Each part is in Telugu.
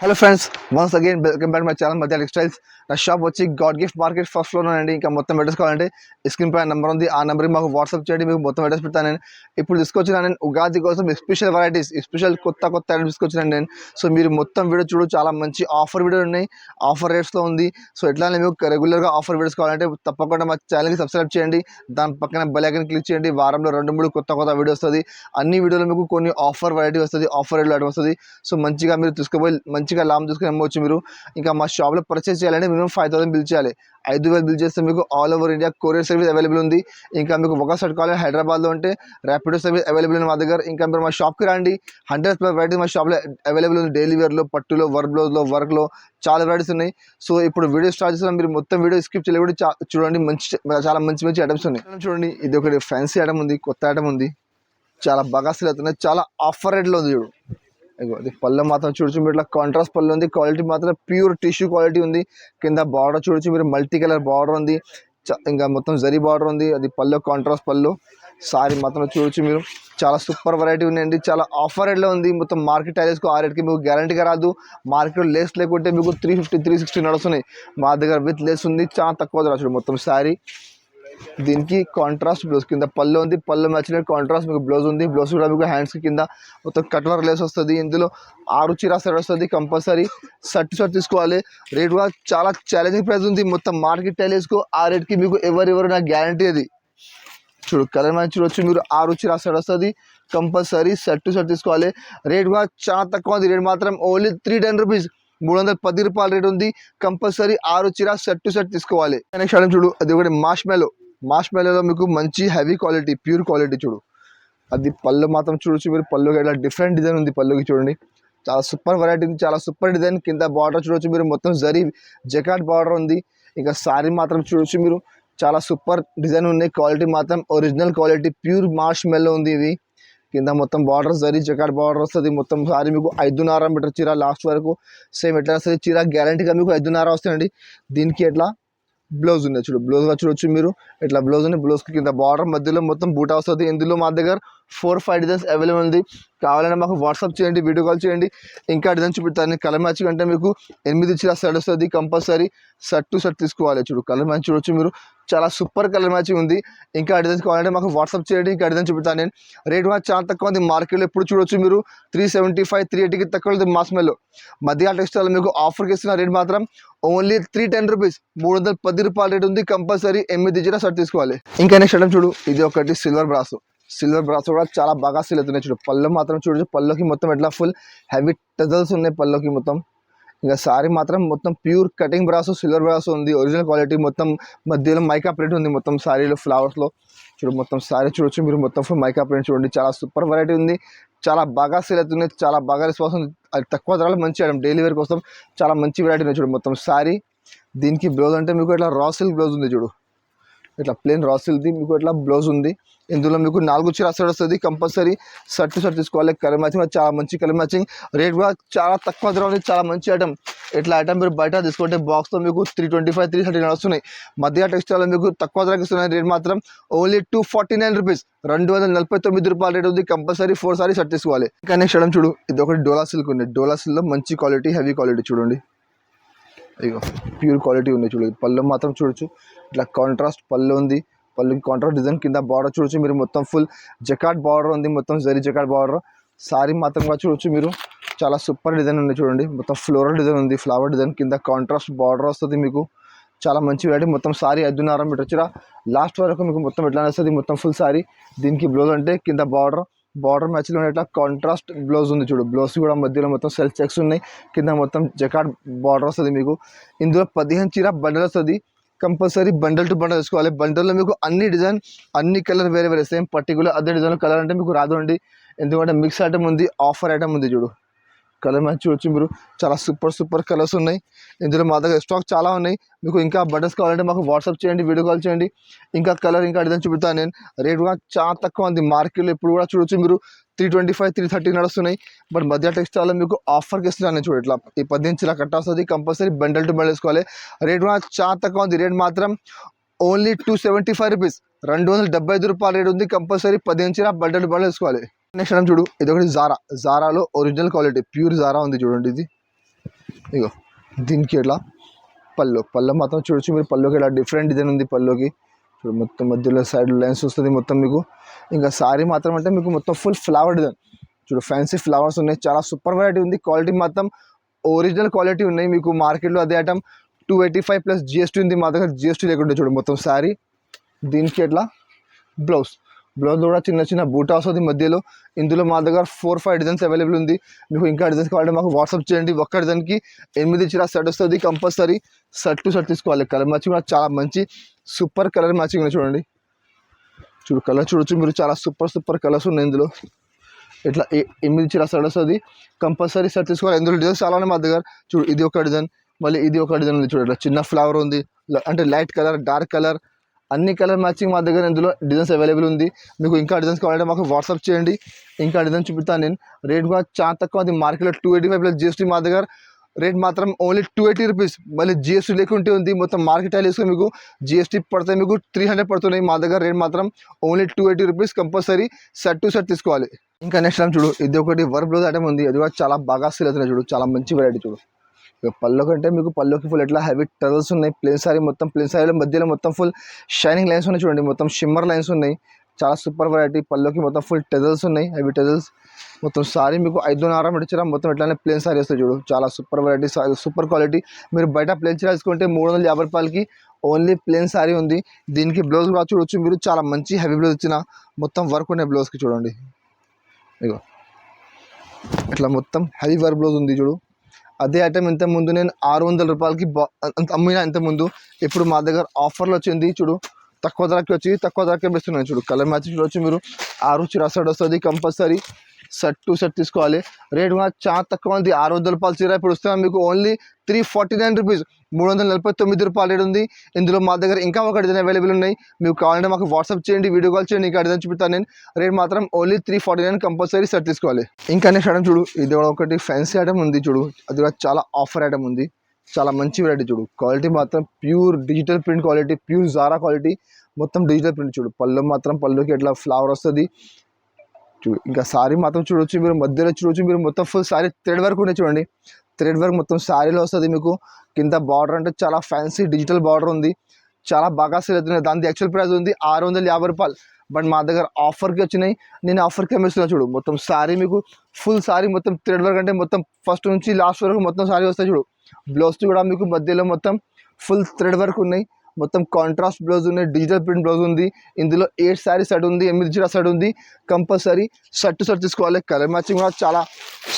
Hello friends, once again welcome back my channel మధ్య టెక్స్టైల్స్. నా షాప్ వచ్చి God gift market first floor అండి. ఇంకా మొత్తం అడ్రస్ కావాలంటే స్క్రీన్ పై నెంబర్ ఉంది, ఆ నెంబర్కి మాకు వాట్సాప్ చేయండి, మీకు మొత్తం అడ్రస్ పెడతాను. నేను ఇప్పుడు తీసుకొచ్చిన నేను ఉగాది కోసం స్పెషల్ వెరైటీస్, స్పెషల్ కొత్త ఐటమ్స్ తీసుకొచ్చినాను నేను. సో మీరు మొత్తం వీడియో చూడు, చాలా మంచి ఆఫర్ వీడియో ఉన్నాయి, ఆఫర్ రేట్స్లో ఉంది. సో ఎట్లానే మీకు రెగ్యులర్గా ఆఫర్ వీడియోస్ కావాలంటే తప్పకుండా మా ఛానల్కి సబ్స్క్రైబ్ చేయండి, దాని పక్కన బెల్ ఐకాన్ క్లిక్ చేయండి. వారంలో 2-3 కొత్త వీడియో వస్తుంది. అన్ని వీడియోలో మీకు కొన్ని ఆఫర్ వెరైటీ వస్తుంది, ఆఫర్ రేట్లో ఐటమ్ వస్తుంది. సో మంచిగా మీరు తీసుకుపోయి మంచిగా లాభం తీసుకుని అమ్మవచ్చు మీరు. ఇంకా మా షాప్లో పర్చేస్ చేయాలంటే మినిమం 5,000 బిల్ చేయాలి. 5,000 బిల్ చేస్తే మీకు all over India courier service available ఉంది. ఇంకా మీకు ఒక సైడ్ కావాలి హైదరాబాద్లో ఉంటే ర్యాపిడో సర్వీస్ అవైలబుల్ ఉంది మా దగ్గర. ఇంకా మీరు మా షాప్కి రండి, 100+ వెరైటీస్ మా షాప్లో అవైలబుల్ ఉంది. డైలీ వేర్లో, పట్టులో, వర్క్లో చాలా వెరైటీస్ ఉన్నాయి. సో ఇప్పుడు వీడియో స్టార్ట్ చేసిన మీరు మొత్తం వీడియో స్కిప్ చేయలేకుండా చూడండి. చాలా మంచి ఐటమ్స్ ఉన్నాయి. చూడండి, ఇది ఒకటి ఫ్యాన్సీ ఐటమ్ ఉంది, కొత్త ఐటమ్ ఉంది, చాలా బాగా సేల్ అవుతున్నాయి, చాలా ఆఫర్ రేట్లో ఉంది. చూడు, ఇది పళ్ళు మాత్రం చూడొచ్చు మీరు, ఇట్లా కాంట్రాస్ట్ పళ్ళు ఉంది. క్వాలిటీ మాత్రం ప్యూర్ టిష్యూ క్వాలిటీ ఉంది. కింద బార్డర్ చూడొచ్చు మీరు, మల్టీ కలర్ బార్డర్ ఉంది. ఇంకా మొత్తం జరీ బార్డర్ ఉంది. అది పళ్ళు, కాంట్రాస్ట్ పళ్ళు. సారీ మాత్రం చూడొచ్చు మీరు, చాలా సూపర్ వెరైటీ ఉన్నాయండి, చాలా ఆఫర్ రేట్లో ఉంది. మొత్తం మార్కెట్ టైలర్స్కి ఆ రేట్కి మీకు గ్యారంటీగా రాదు. మార్కెట్లో లేస్ లేకుంటే మీకు 350, 360 నడుస్తున్నాయి. మా దగ్గర విత్ లేస్ ఉంది, చాలా తక్కువ రాదు. మొత్తం శారీ, దీనికి కాంట్రాస్ట్ బ్లౌజ్, కింద పళ్ళు ఉంది, పళ్ళు మ్యాచ్లో కాంట్రాస్ట్ మీకు బ్లౌజ్ ఉంది. బ్లౌజ్ కూడా మీకు హ్యాండ్స్కి కింద మొత్తం కట్ వర్క్ లేస్ వస్తుంది. ఇందులో 6 చీర సెట్ వస్తుంది. కంపల్సరీ షర్ట్ తీసుకోవాలి. రేట్ కూడా చాలా ఛాలెంజింగ్ ప్రైస్ ఉంది. మొత్తం మార్కెట్ టైలర్స్కు ఆ రేట్కి మీకు ఎవరు నాకు గ్యారంటీ. అది చూడు, కలర్ మ్యాచ్ చూడొచ్చు మీరు, 6 చీర సెట్ వస్తుంది. కంపల్సరీ షర్ట్ తీసుకోవాలి. రేట్ కూడా చాలా తక్కువ ఉంది. రేట్ మాత్రం ఓన్లీ 310 రూపీస్, 310 రూపాయల రేట్ ఉంది. కంపల్సరీ 6 చీర షర్ట్ తీసుకోవాలి. నెక్స్ట్ ఐటమ్ చూడు, అది ఒకటి మాష్ మెలో మీకు మంచి హెవీ క్వాలిటీ, ప్యూర్ క్వాలిటీ. చూడు, అది పళ్ళు మాత్రం చూడొచ్చు మీరు, పళ్ళుకి ఇట్లా డిఫరెంట్ డిజైన్ ఉంది. పళ్ళుకి చూడండి, చాలా సూపర్ వెరైటీ ఉంది, చాలా సూపర్ డిజైన్. కింద బార్డర్ చూడొచ్చు మీరు, మొత్తం జరీ జకాట్ బార్డర్ ఉంది. ఇంకా సారీ మాత్రం చూడొచ్చు మీరు, చాలా సూపర్ డిజైన్ ఉన్నాయి. క్వాలిటీ మాత్రం ఒరిజినల్ క్వాలిటీ, ప్యూర్ మాష్ మెల్లో ఉంది. ఇది కింద మొత్తం బార్డర్ జరీ జకాట్ బార్డర్ వస్తుంది. మొత్తం సారీ మీకు 5.5 మీటర్ చీర లాస్ట్ వరకు సేమ్ ఎట్లా వస్తుంది చీర, గ్యారంటీగా మీకు 5.5 వస్తాయండి. దీనికి ఎట్లా బ్లౌజ్ ఉంది చూడు, బ్లౌజ్ చూడొచ్చు మీరు, ఇట్లా బ్లౌజ్ ఉంది. బ్లౌజ్కి కింద బార్డర్ మధ్యలో మొత్తం బూటా వస్తుంది. ఇందులో మా దగ్గర 4-5 డిజైన్స్ అవైలబుల్ ఉంది. కావాలంటే మాకు వాట్సాప్ చేయండి, వీడియో కాల్ చేయండి. ఇంకా డిజైన్ చూపిస్తాను. కలర్ మ్యాచింగ్ అంటే మీకు 8 చీర సెట్ వస్తుంది. కంపల్సరీ షర్ట్ తీసుకోవాలి. చూడు, కలర్ మ్యాచ్ చూడొచ్చు మీరు, చాలా సూపర్ కలర్ మ్యాచింగ్ ఉంది. ఇంకా డిజైన్స్ కావాలంటే మాకు వాట్సాప్ చేయండి, ఇంకా డిజైన్ చూపిస్తాను నేను. రేట్ కూడా చాలా తక్కువ ఉంది. మార్కెట్లో ఎప్పుడు చూడొచ్చు మీరు 375, 380కి తక్కువ ఉంది. మాస్మెల్లో మధ్య టెక్స్టైల్ మీకు ఆఫర్కి ఇస్తున్న రేట్ మాత్రం ఓన్లీ 310 రూపీస్, 310 రూపాయల రేట్ ఉంది. కంపల్సరీ 8 చీర షర్ట్ తీసుకోవాలి. ఇంకా నెక్స్ట్ ఐటమ్ చూడు, ఇది ఒకటి సిల్వర్ బ్రాస్ కూడా చాలా బాగా సేల్ అవుతున్నాయి. చూడు, పళ్ళు మాత్రం చూడొచ్చు, పళ్ళుకి మొత్తం ఎట్లా ఫుల్ హెవీ టజల్స్ ఉన్నాయి పళ్ళుకి మొత్తం. ఇంకా సారీ మాత్రం మొత్తం pure cutting brass, silver brass ఉంది, ఒరిజినల్ క్వాలిటీ. మొత్తం మధ్యలో మైకా ప్రింట్ ఉంది, మొత్తం సారీలో ఫ్లవర్స్లో. చూడు, మొత్తం సారీ చూడొచ్చు మీరు, మొత్తం ఫుల్ మైకా ప్రింట్ చూడండి, చాలా సూపర్ వెరైటీ ఉంది. చాలా బాగా సేల్ అవుతుంది, చాలా బాగా రెస్పాన్స్ ఉంది. అది తక్కువ ధరలో మంచి ఐటమ్, డైలీ వేర్ కోసం చాలా మంచి వెరైటీ ఉంది. చూడు, మొత్తం సారీ, దీనికి బ్లౌజ్ అంటే మీకు ఇట్లా రా సిల్క్ బ్లౌజ్ ఉంది. చూడు, ఇట్లా ప్లెయిన్ రా సిల్క్ది మీకు ఇట్లా బ్లౌజ్ ఉంది. ఇందులో మీకు 4 చీర సెట్ వస్తుంది. కంపల్సరీ షర్ట్ తీసుకోవాలి. కలర్ మ్యాచింగ్ చాలా మంచి కలర్ మ్యాచింగ్. రేట్ కూడా చాలా తక్కువ ధర ఉంది, చాలా మంచి ఐటమ్. ఇట్లా ఐటమ్ మీరు బయట తీసుకుంటే బాక్స్లో మీకు 325, 330 వస్తున్నాయి. మధ్య టెక్స్టైల్లో మీకు తక్కువ ధరకి ఇస్తున్నాయి. రేట్ మాత్రం ఓన్లీ 249 రూపీస్, 249 రూపాయల రేట్ ఉంది. కంపల్సరీ 4 సారీ షర్ట్ తీసుకోవాలి. ఇంకా నెక్స్ట్ ఐటమ్ చూడు, ఇది ఒకటి డోలా సిల్క్ ఉంది. డోలా సిల్క్లో మంచి క్వాలిటీ, హెవీ క్వాలిటీ. చూడండి, ఇగో ప్యూర్ క్వాలిటీ ఉంది. చూడు, పళ్ళు మాత్రం చూడొచ్చు, ఇట్లా కాంట్రాస్ట్ పళ్ళు ఉంది. పళ్ళుకి కాంట్రాస్ట్ డిజైన్, కింద బార్డర్ చూడొచ్చు మీరు, మొత్తం ఫుల్ జకాట్ బార్డర్ ఉంది, మొత్తం జరీ జకాట్ బార్డర్. సారీ మాత్రం కూడా చూడొచ్చు మీరు, చాలా సూపర్ డిజైన్ ఉంది. చూడండి, మొత్తం ఫ్లోరల్ డిజైన్ ఉంది, ఫ్లవర్ డిజైన్. కింద కాంట్రాస్ట్ బార్డర్ వస్తుంది మీకు, చాలా మంచి వెరైటీ. మొత్తం సారీ 5.5 మీటర్ చీర లాస్ట్ వరకు మీకు మొత్తం ఎట్లా వస్తుంది, మొత్తం ఫుల్ సారీ. దీనికి బ్లౌజ్ అంటే కింద బార్డర్ మ్యాచ్లో ఇట్లా కాంట్రాస్ట్ బ్లౌజ్ ఉంది. చూడు, బ్లౌజ్ కూడా మధ్యలో మొత్తం సెల్ఫ్ చెక్స్ ఉన్నాయి. కింద మొత్తం జకాట్ బార్డర్ వస్తుంది మీకు. ఇందులో 15 చీర బండల్ వస్తుంది. కంపల్సరీ బండల్ టు బండల్ తీసుకోవాలి. బండల్లో మీకు అన్ని డిజైన్, అన్ని కలర్ వేరే సేమ్ పర్టికులర్ అదే డిజైన్ కలర్ అంటే మీకు రాదు అండి, ఎందుకంటే మిక్స్ ఐటమ్ ఉంది, ఆఫర్ ఐటమ్ ఉంది. చూడు, కలర్ మ్యాచ్ చూడొచ్చు మీరు, చాలా సూపర్ కలర్స్ ఉన్నాయి. ఇందులో మా దగ్గర స్టాక్ చాలా ఉన్నాయి. మీకు ఇంకా బండల్స్ కావాలంటే మాకు వాట్సాప్ చేయండి, వీడియో కాల్ చేయండి. ఇంకా కలర్ ఇంకా డిజైన్ చూపుతాను నేను. రేట్ కూడా చాలా తక్కువ ఉంది. మార్కెట్లో ఇప్పుడు కూడా చూడొచ్చు మీరు 325, 330 నడుస్తున్నాయి. బట్ మధ్య టెక్స్టైల్లో మీకు ఆఫర్కి ఇస్తున్నాను నేను. చూడు, ఇట్లా ఈ 10 ఇంచుల కట్ట వస్తుంది. కంపల్సరీ బండల్ టు బండల్ వేసుకోవాలి. రేట్ కూడా చాలా తక్కువ ఉంది. రేట్ మాత్రం ఓన్లీ 275 రూపీస్, 275 రూపాయల రేట్ ఉంది. కంపల్సరీ 10 ఇంచుల బండల్ టు బండల్ వేసుకోవాలి. నెక్స్ట్ ఐటమ్ చూడు, ఇది ఒకటి జారాలో ఒరిజినల్ క్వాలిటీ, ప్యూర్ జారా ఉంది. చూడండి, ఇది ఇగో దీనికి ఇట్లా పళ్ళు మాత్రం చూడొచ్చు మీరు. పళ్ళుకి ఇలా డిఫరెంట్ డిజైన్ ఉంది పళ్ళుకి. చూడు మొత్తం మధ్యలో సైడ్ లైన్స్ వస్తుంది మొత్తం మీకు. ఇంకా సారీ మాత్రం అంటే మీకు మొత్తం ఫుల్ ఫ్లవర్ డిజైన్. చూడు ఫ్యాన్సీ ఫ్లవర్స్ ఉన్నాయి, చాలా సూపర్ వెరైటీ ఉంది. క్వాలిటీ మాత్రం ఒరిజినల్ క్వాలిటీ ఉన్నాయి. మీకు మార్కెట్లో అదే ఐటమ్ 285 ప్లస్ GST ఉంది, మా దగ్గర GST లేకుండా. చూడు మొత్తం శారీ. దీనికి ఎట్లా బ్లౌజ్ కూడా చిన్న చిన్న బూటా వస్తుంది మధ్యలో. ఇందులో మా దగ్గర 4-5 డిజైన్స్ అవైలబుల్ ఉంది. మీకు ఇంకా డిజైన్స్ కావాలంటే మాకు వాట్సాప్ చేయండి. ఒక్క డిజైన్కి 8 చీర సెట్ వస్తుంది కంపల్సరీ. షర్ట్ టు షర్ట్ తీసుకోవాలి. కలర్ మ్యాచింగ్ కూడా చాలా మంచి సూపర్ కలర్ మ్యాచింగ్ ఉన్నాయి చూడండి. చూడు కలర్ చూడొచ్చు మీరు, చాలా సూపర్ కలర్స్ ఉన్నాయి ఇందులో. ఇట్లా 8 చీర సెట్ వస్తుంది కంపల్సరీ షర్ట్ తీసుకోవాలి. ఇందులో డిజైన్స్ చాలా ఉన్నాయి మా దగ్గర. చూడు ఇది ఒక డిజైన్, మళ్ళీ ఇది ఒక డిజైన్ ఉంది. చూడు ఇట్లా చిన్న ఫ్లవర్ ఉంది, అంటే లైట్ కలర్ డార్క్ కలర్ అన్ని కలర్ మ్యాచింగ్ మా దగ్గర ఇందులో డిజైన్స్ అవైలబుల్ ఉంది. మీకు ఇంకా డిజైన్స్ కావాలంటే మాకు వాట్సాప్ చేయండి. ఇంకా డిజైన్ చూపిస్తాను నేను. రేట్ కూడా చాలా తక్కువ. అది మార్కెట్లో 285 ప్లస్ GST, మా దగ్గర రేట్ మాత్రం ఓన్లీ 280 రూపీస్. మళ్ళీ GST లేకుంటే ఉంది. మొత్తం మార్కెట్ అయ్యి వేసుకొని మీకు GST పడితే మీకు 300 పడుతున్నాయి. మా దగ్గర రేట్ మాత్రం only 280 rupees. Compulsory shirt to shirt తీసుకోవాలి. ఇంకా నెక్స్ట్ టైం చూడు, ఇది ఒకటి వర్క్ బ్లౌజ్ ఐటమ్ ఉంది. అది కూడా చాలా బాగా సేల్ అవుతున్నాయి. చూడు చాలా మంచి వెరైటీ. చూడు పళ్ళు కంటే మీకు పళ్ళుకి ఫుల్ ఎట్లా హెవీ టజల్స్ ఉన్నాయి. ప్లేన్ సారీ మొత్తం ప్లేన్ సారీలో మధ్యలో మొత్తం ఫుల్ షైనింగ్ లైన్స్ ఉన్నాయి చూడండి. మొత్తం షిమ్మర్ లైన్స్ ఉన్నాయి. చాలా సూపర్ వెరైటీ. పళ్ళుకి మొత్తం ఫుల్ టజల్స్ ఉన్నాయి, హెవీ టజల్స్. మొత్తం సారీ మీకు 5.5 మీటర్ చీర మొత్తం ఎట్లానే ప్లేన్ సారీ వస్తుంది. చూడు చాలా సూపర్ వెరైటీ, సూపర్ క్వాలిటీ. మీరు బయట ప్లేన్ చీర తీసుకుంటే 350 రూపాయలకి ఓన్లీ ప్లేన్ సారీ ఉంది. దీనికి బ్లౌజ్ కూడా చూడొచ్చు మీరు, చాలా మంచి హెవీ బ్లౌజ్ ఇచ్చిన మొత్తం వర్క్ ఉన్నాయి బ్లౌజ్కి. చూడండి ఇగో ఇట్లా మొత్తం హెవీ వర్క్ బ్లౌజ్ ఉంది. చూడు అదే ఐటమ్ ఇంత ముందు నేను 600 రూపాయలకి అమ్మినా ఇంత ముందు. ఇప్పుడు మా దగ్గర ఆఫర్లో వచ్చింది. చూడు తక్కువ ధరకి వచ్చి తక్కువ ధరకే ఇస్తున్నాను. చూడు కలర్ మ్యాచ్ చూడవచ్చు మీరు. 6 చీర సెట్ వస్తుంది కంపల్సరీ. షర్ట్ టు షర్ట్ తీసుకోవాలి. రేట్ కూడా చాలా తక్కువ ఉంది. 600 రూపాయల చీర ఇప్పుడు వస్తున్నాం మీకు ఓన్లీ 349 రూపీస్. 349 రూపాయల రేట్ ఉంది. ఇందులో మా దగ్గర ఇంకా ఒక డిజైన్ అవైలబుల్ ఉన్నాయి. మీకు కావాలంటే మాకు వాట్సాప్ చేయండి, వీడియో కాల్ చేయండి. ఇంకా డిజైన్ చూపిస్తాను నేను. రేట్ మాత్రం ఓన్లీ 349 కంపల్సరీ షర్ట్ తీసుకోవాలి. ఇంకా నెక్స్ట్ ఐటమ్ చూడు, ఇది ఒకటి ఫ్యాన్సీ ఐటమ్ ఉంది. చూడు అది కూడా చాలా ఆఫర్ ఐటమ్ ఉంది. చాలా మంచి వెరైటీ. చూడు క్వాలిటీ మాత్రం pure digital print quality, pure Zara quality, మొత్తం డిజిటల్ ప్రింట్. చూడు పళ్ళు మాత్రం పళ్ళుకి ఎట్లా ఫ్లవర్ వస్తుంది. చూడు ఇంకా సారీ మాత్రం చూడొచ్చు మీరు, మధ్యలో చూడొచ్చు మీరు. మొత్తం ఫుల్ సారీ థ్రెడ్ వర్క్ ఉన్నాయి చూడండి. థ్రెడ్ వర్క్ మొత్తం సారీలో వస్తుంది మీకు. కింద బార్డర్ అంటే చాలా ఫ్యాన్సీ డిజిటల్ బార్డర్ ఉంది. చాలా బాగా సేల్ అవుతున్నాయి. దాని యాక్చువల్ ప్రైస్ ఉంది 650 రూపాయలు. బట్ మా దగ్గర ఆఫర్కి వచ్చినాయి, నేను ఆఫర్కి అమ్మిస్తున్నా. చూడు మొత్తం సారీ మీకు ఫుల్ సారీ మొత్తం థ్రెడ్ వర్క్, అంటే మొత్తం ఫస్ట్ నుంచి లాస్ట్ వరకు మొత్తం సారీ వస్తాయి. చూడు బ్లౌజ్ కూడా మీకు మధ్యలో మొత్తం ఫుల్ థ్రెడ్ వర్క్ ఉన్నాయి. మొత్తం కాంట్రాస్ట్ బ్లౌజ్ ఉన్నాయి, డిజిటల్ ప్రింట్ బ్లౌజ్ ఉంది. ఇందులో 8 శారీ సెట్ ఉంది, 8 చీర సెట్ ఉంది. కంపల్సరీ షర్ట్ టు షర్ట్ తీసుకోవాలి. కలర్ మ్యాచింగ్ కూడా చాలా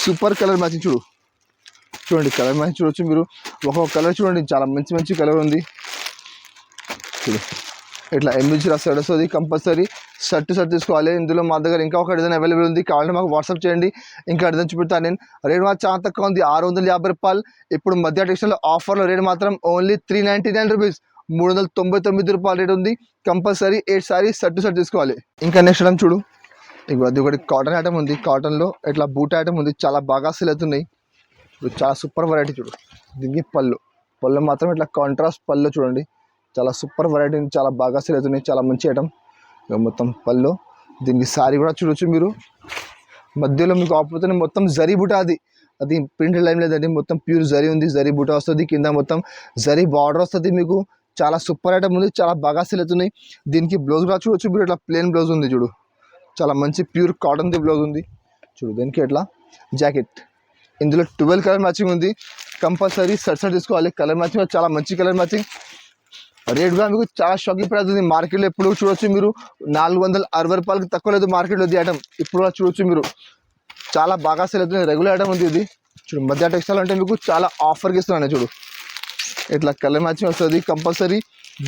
సూపర్ కలర్ మ్యాచింగ్. చూడండి కలర్ మ్యాచింగ్ చూడొచ్చు మీరు. ఒక్కొక్క కలర్ చూడండి, చాలా మంచి కలర్ ఉంది. చూడు ఇట్లా 8 చీర సెట్ వస్తుంది కంపల్సరీ షర్ట్ టు షర్ట్ తీసుకోవాలి. ఇందులో మా దగ్గర ఇంకా ఒక డిజైన్ అవైలబుల్ ఉంది. కావాలంటే మాకు వాట్సాప్ చేయండి. ఇంకా డిజైన్ చూపిస్తాను నేను. రేట్ మాత్రం చాలా తక్కువ ఉంది, 650 రూపాయలు. ఇప్పుడు మధ్య టెక్స్టైల్లో ఆఫర్లో రేట్ మాత్రం ఓన్లీ 399 రూపీస్. 399 రూపాయల రేట్ ఉంది. Compulsory 8 sorry shirt to shirt తీసుకోవాలి. ఇంకా నెక్స్ట్ ఐటమ్ చూడు, ఇక అది ఒకటి కాటన్ ఐటమ్ ఉంది. కాటన్లో ఇట్లా బూట్ ఐటమ్ ఉంది, చాలా బాగా సేల్ అవుతున్నాయి. చాలా సూపర్ వెరైటీ. చూడు దీనికి పళ్ళు మాత్రం ఇట్లా కాంట్రాస్ట్ పళ్ళు చూడండి. చాలా సూపర్ వెరైటీ, చాలా బాగా సేల్ అవుతున్నాయి. చాలా మంచి ఐటమ్. మొత్తం పళ్ళు. దీనికి సారీ కూడా చూడొచ్చు మీరు. మధ్యలో మీకు ఆపుతుంది మొత్తం జరీ బూటా. అది ప్రింట్ లైన్ లేదండి, మొత్తం ప్యూర్ జరీ ఉంది. జరీ బూటా వస్తుంది. కింద మొత్తం జరీ బార్డర్ వస్తుంది మీకు. చాలా సూపర్ ఐటమ్ ఉంది, చాలా బాగా సేల్ అవుతున్నాయి. దీనికి బ్లౌజ్ కూడా చూడొచ్చు మీరు. ఇట్లా ప్లెయిన్ బ్లౌజ్ ఉంది. చూడు చాలా మంచి ప్యూర్ కాటన్ది బ్లౌజ్ ఉంది. చూడు దీనికి ఎట్లా జాకెట్. ఇందులో 12 కలర్ మ్యాచింగ్ ఉంది. కంపల్సరీ షర్ట్ తీసుకోవాలి. కలర్ మ్యాచింగ్ చాలా మంచి కలర్ మ్యాచింగ్. రేట్ కూడా మీకు చాలా షాకింగ్ ప్రైస్ ఉంది. మార్కెట్లో ఎప్పుడు చూడొచ్చు మీరు 460 రూపాయలకి తక్కువ లేదు మార్కెట్లో ఇది ఐటమ్. ఇప్పుడు కూడా చూడొచ్చు మీరు, చాలా బాగా సేల్ అవుతుంది. రెగ్యులర్ ఐటమ్ ఉంది ఇది. చూడు మధ్య టెక్స్టైల్ అంటే మీకు చాలా ఆఫర్కి ఇస్తున్నాను. చూడు ఇట్లా కలర్ మ్యాచింగ్ వస్తుంది. కంపల్సరీ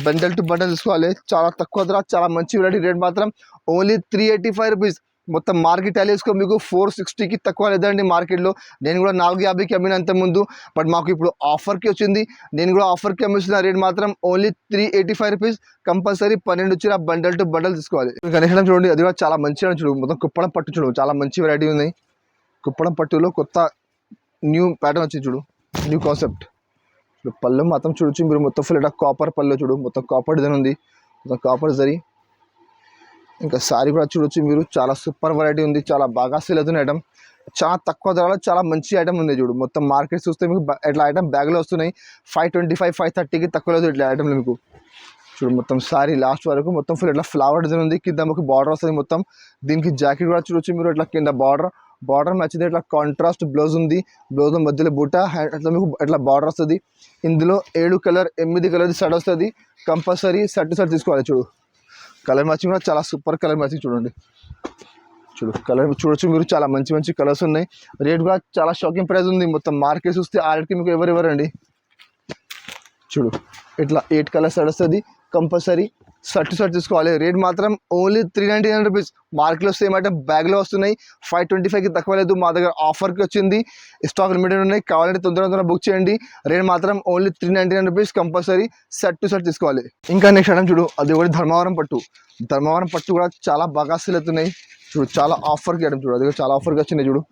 బండల్ టు బండల్ తీసుకోవాలి. చాలా తక్కువ ధర, చాలా మంచి వెరైటీ. రేట్ మాత్రం ఓన్లీ 385 రూపీస్. మొత్తం మార్కెట్ వేసుకో మీకు 460కి తక్కువ లేదండి మార్కెట్లో. నేను కూడా 450కి అమ్మినంత ముందు. బట్ మాకు ఇప్పుడు ఆఫర్కి వచ్చింది, నేను కూడా ఆఫర్కి అమ్మిస్తున్న. రేట్ మాత్రం ఓన్లీ 385 రూపీస్. కంపల్సరీ 12 వచ్చిన బండల్ టు బండల్ తీసుకోవాలి. కనెక్షన్ చూడండి, అది కూడా చాలా మంచిగా చూడు. మొత్తం కుప్పడం పట్టు చూడు, చాలా మంచి వెరైటీ ఉన్నాయి. కుప్పడం పట్టులో కొత్త న్యూ ప్యాటర్న్ వచ్చింది. చూడు న్యూ కాన్సెప్ట్. పళ్ళు మాత్రం చూడొచ్చు మీరు. మొత్తం ఫుల్ ఇట్లా కాపర్ పళ్ళు. చూడు మొత్తం కాపర్ డిజైన్ ఉంది, మొత్తం కాపర్ జరీ. ఇంకా సారీ కూడా చూడొచ్చు మీరు. చాలా సూపర్ వెరైటీ ఉంది, చాలా బాగా సేల్ అవుతున్న ఐటమ్. చాలా తక్కువ ధరలో చాలా మంచి ఐటమ్ ఉంది చూడు. మొత్తం మార్కెట్ చూస్తే మీకు ఇట్లా ఐటమ్ బ్యాగ్లో వస్తున్నాయి 525 530కి తక్కువ లేదు ఇట్లా ఐటమ్లు మీకు. చూడు మొత్తం సారీ లాస్ట్ వరకు మొత్తం ఫుల్ ఇట్లా ఫ్లవర్ డిజైన్ ఉంది. కింద మీకు బార్డర్ వస్తుంది మొత్తం. దీనికి జాకెట్ కూడా చూడొచ్చు మీరు. ఇట్లా కింద బార్డర్ నచ్చింది. ఇట్లా కాంట్రాస్ట్ బ్లౌజ్ ఉంది. బ్లౌజ్ మధ్యలో బుట్ట అట్లా మీకు ఇట్లా బార్డర్ వస్తుంది. ఇందులో 8 కలర్ షర్ట్ వస్తుంది. కంపల్సరీ షర్ట్ తీసుకోవాలి. చూడు కలర్ మ్యాచింగ్ కూడా చాలా సూపర్ కలర్ మ్యాచింగ్ చూడండి. చూడు కలర్ చూడొచ్చు మీరు. చాలా మంచి మంచి కలర్స్ ఉన్నాయి. రేట్ కూడా చాలా షాకింగ్ ప్రైస్ ఉంది. మొత్తం మార్కెట్ చూస్తే ఆ రేట్కి మీకు ఎవరండి. చూడు ఇట్లా 8 కలర్ షర్ట్ వస్తుంది. కంపల్సరీ షర్ట్ తీసుకోవాలి. రేట్ మాత్రం ఓన్లీ 399 రూపీస్. మార్కెట్లో సేమ్ ఐటమ్ బ్యాగ్లో వస్తున్నాయి 525కి తక్కువ లేదు. మా దగ్గర ఆఫర్కి వచ్చింది. స్టాక్ లిమిటెడ్ ఉన్నాయి. కావాలంటే తొందరగా బుక్ చేయండి. రేట్ మాత్రం ఓన్లీ 399 రూపీస్. కంపల్సరీ షర్ట్ తీసుకోవాలి. ఇంకా నెక్స్ట్ ఐటమ్ చూడు, అది ఒకటి ధర్మవరం పట్టు కూడా చాలా బాగా సేల్ అవుతున్నాయి. చూడు చాలా ఆఫర్కి ఐటమ్ చూడు. అది కూడా చాలా ఆఫర్కి వచ్చినాయి చూడు.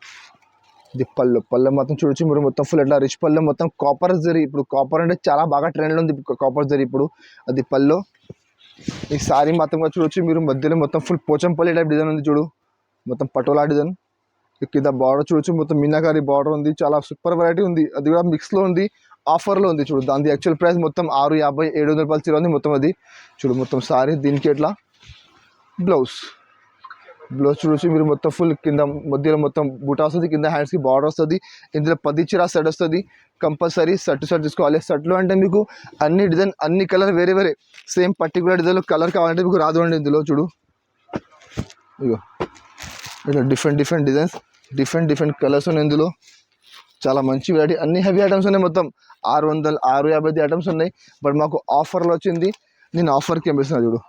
ఇది పళ్ళె మొత్తం చూడొచ్చు మీరు. మొత్తం ఫుల్ ఎట్లా రిచ్ పళ్ళె మొత్తం కాపర్ జరీ. ఇప్పుడు కాపర్ అంటే చాలా బాగా ట్రెండ్లో ఉంది కాపర్ జరీ ఇప్పుడు. అది పళ్ళు. ఈ సారీ మొత్తం కూడా చూడొచ్చు మీరు. మధ్యలో మొత్తం ఫుల్ పోచంపల్లి టైప్ డిజైన్ ఉంది చూడు. మొత్తం పటోలా డిజైన్. కింద బార్డర్ చూడొచ్చు మొత్తం మీనాకారి బార్డర్ ఉంది. చాలా సూపర్ వెరైటీ ఉంది. అది కూడా మిక్స్లో ఉంది. ఆఫర్లో ఉంది చూడు. దాని యాక్చువల్ ప్రైస్ మొత్తం 650 700 రూపాయలు చీర ఉంది మొత్తం. అది చూడు మొత్తం సారీ. దీనికి ఎట్లా బ్లౌజ్ చూడొచ్చు మీరు. మొత్తం ఫుల్ కింద మధ్యలో మొత్తం బూటా వస్తుంది. కింద హ్యాండ్స్కి బార్డర్ వస్తుంది. ఇందులో 10 చీర సెట్ వస్తుంది. కంపల్సరీ షర్ట్ తీసుకోవాలి. షర్ట్లో అంటే మీకు అన్ని డిజైన్ అన్ని కలర్ వేరే సేమ్ పర్టికులర్ డిజైన్లో కలర్ కావాలంటే మీకు రాదు అండి. ఇందులో చూడు ఇగో ఇట్లా డిఫరెంట్ డిజైన్స్ డిఫరెంట్ కలర్స్ ఉన్నాయి ఇందులో. చాలా మంచి వెరైటీ. అన్ని హెవీ ఐటమ్స్ ఉన్నాయి. మొత్తం 650 ఐటమ్స్ ఉన్నాయి. బట్ మాకు ఆఫర్లో వచ్చింది. నేను ఆఫర్కి పంపిస్తున్నా చూడు.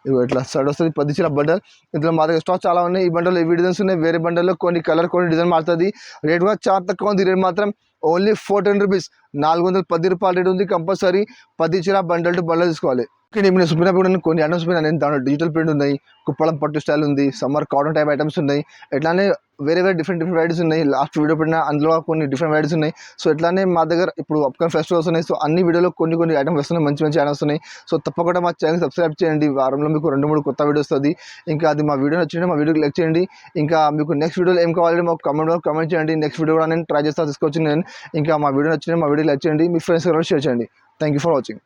ఇవి ఇట్లా షర్ట్ వస్తుంది 10 చీర బండల్. ఇందులో మా దగ్గర స్టాక్ చాలా ఉన్నాయి. ఈ బండల్లో ఇవి డిజైన్స్ ఉన్నాయి. వేరే బండల్లో కొన్ని కలర్ కొన్ని డిజైన్ మారుతుంది. రేట్ కూడా చాలా తక్కువ ఉంది. రేట్ మాత్రం ఓన్లీ 410 రూపీస్. 410 రూపాయల రేట్ ఉంది. కంపల్సరీ 10 చీర బండల్ టు బండల్ తీసుకోవాలి. ఇక్కడ నేను చూపినప్పుడు కొన్ని ఐటమ్స్ పైన నేను దాంట్లో డిజిటల్ ప్రింట్ ఉన్నాయి. కుప్పడం పట్టు స్టైల్ ఉంది. సమ్మర్ కాటన్ టైప్ ఐటమ్స్ ఉన్నాయి. ఎట్లానే వేరే డిఫరెంట్ వెరైటీస్ ఉన్నాయి. లాస్ట్ వీడియో పెట్టిన అందులో కొన్ని డిఫరెంట్ వెరైటీస్ ఉన్నాయి. సో ఇట్లానే మా దగ్గర ఇప్పుడు అప్కమింగ్ ఫెస్టివల్స్ ఉన్నాయి. సో అన్ని వీడియోలో కొన్ని ఐటమ్స్ వస్తున్నాయి. మంచి ఐటమ్స్ ఉన్నాయి. సో తప్పకుండా మా ఛానల్ సబ్స్క్రైబ్ చేయండి. వారంలో మీకు 2-3 కొత్త వీడియోస్ వస్తుంది. ఇంకా అది మా వీడియో నచ్చింది మా వీడియోకి లైక్ చేయండి. ఇంకా మీకు నెక్స్ట్ వీడియోలో ఏం కావాలంటే మాకు కామెంట్ చేయండి. నెక్స్ట్ వీడియో కూడా నేను ట్రై చేస్తా తీసుకొచ్చి నేను. ఇంకా మా వీడియో నచ్చింది మా వీడియోకి లైక్ చేయండి. మీ ఫ్రెండ్స్ కూడా షేర్ చేయండి. Thank you for watching.